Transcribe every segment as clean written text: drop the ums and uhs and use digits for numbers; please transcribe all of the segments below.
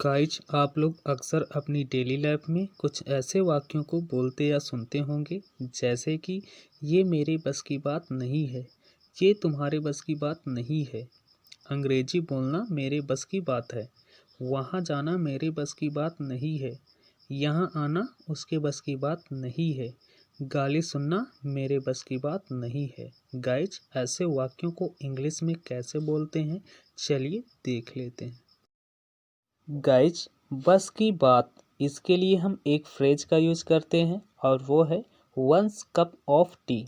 Guys, आप लोग अक्सर अपनी डेली लाइफ में कुछ ऐसे वाक्यों को बोलते या सुनते होंगे जैसे कि ये मेरे बस की बात नहीं है, ये तुम्हारे बस की बात नहीं है। अंग्रेजी बोलना मेरे बस की बात है, वहाँ जाना मेरे बस की बात नहीं है, यहाँ आना उसके बस की बात नहीं है, गाली सुनना मेरे बस की बात नहीं है। गाइज, ऐसे वाक्यों को इंग्लिश में कैसे बोलते हैं, चलिए देख लेते हैं। गाइज, बस की बात, इसके लिए हम एक फ्रेज का यूज करते हैं और वो है वंस कप ऑफ टी।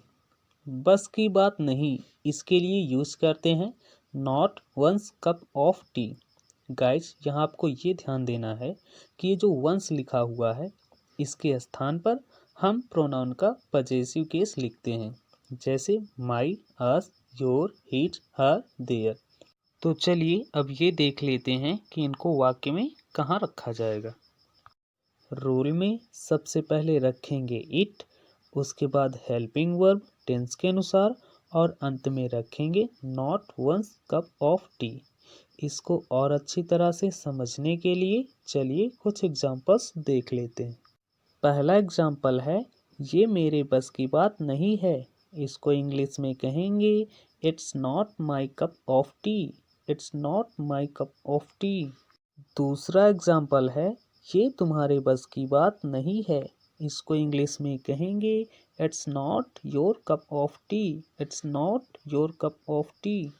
बस की बात नहीं, इसके लिए यूज करते हैं not one's cup of tea. Guys, यहाँ आपको ये ध्यान देना है कि ये जो वंस लिखा हुआ है इसके स्थान पर हम प्रोनाउन का पजेसिव केस लिखते हैं, जैसे माई, अस, योर, हिज, हर, देयर। तो चलिए अब ये देख लेते हैं कि इनको वाक्य में कहाँ रखा जाएगा। रूल में सबसे पहले रखेंगे इट, उसके बाद हेल्पिंग वर्ब टेंस के अनुसार और अंत में रखेंगे not one's cup of tea. इसको और अच्छी तरह से समझने के लिए चलिए कुछ एग्जांपल्स देख लेते हैं। पहला एग्जांपल है, ये मेरे बस की बात नहीं है। इसको इंग्लिश में कहेंगे it's not my cup of T. It's not my cup of T. दूसरा एग्जाम्पल है, ये तुम्हारे बस की बात नहीं है। इसको इंग्लिश में कहेंगे it's not your cup of T. It's not your cup of T.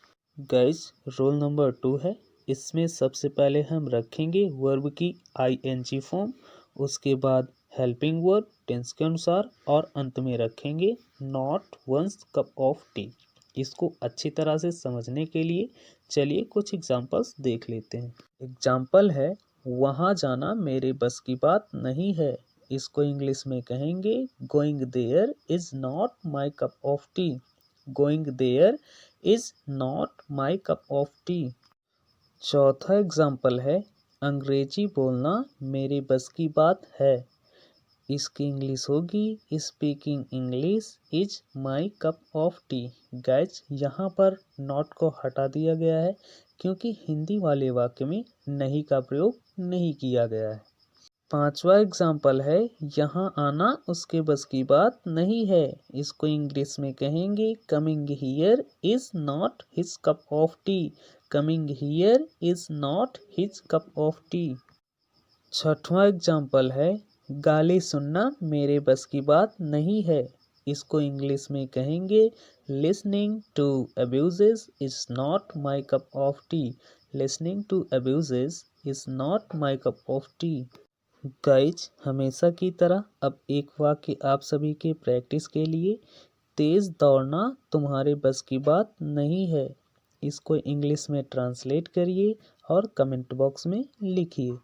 Guys, roll number 2 है। इसमें सबसे पहले हम रखेंगे वर्ब की आईएनजी फॉर्म, उसके बाद हेल्पिंग वर्ब टेंस के अनुसार और अंत में रखेंगे not one's cup of tea. इसको अच्छी तरह से समझने के लिए चलिए कुछ एग्जांपल्स देख लेते हैं। एग्जाम्पल है, वहाँ जाना मेरे बस की बात नहीं है। इसको इंग्लिश में कहेंगे going there is not my cup of tea. Going there is not my cup of tea. चौथा एग्जाम्पल है, अंग्रेजी बोलना मेरे बस की बात है। इसकी इंग्लिश होगी speaking English is my cup of tea. Guys, यहाँ पर नॉट को हटा दिया गया है क्योंकि हिंदी वाले वाक्य में नहीं का प्रयोग नहीं किया गया है। पांचवा एग्जाम्पल है, यहाँ आना उसके बस की बात नहीं है। इसको इंग्लिश में कहेंगे coming here is not his cup of T. Coming here is not his cup of T. छठवां एग्जाम्पल है, गाली सुनना मेरे बस की बात नहीं है। इसको इंग्लिश में कहेंगे listening to abuses is not my cup of tea. Listening to abuses is not my cup of tea. Guys, हमेशा की तरह अब एक वाक्य आप सभी के प्रैक्टिस के लिए, तेज दौड़ना तुम्हारे बस की बात नहीं है। इसको इंग्लिश में ट्रांसलेट करिए और कमेंट बॉक्स में लिखिए।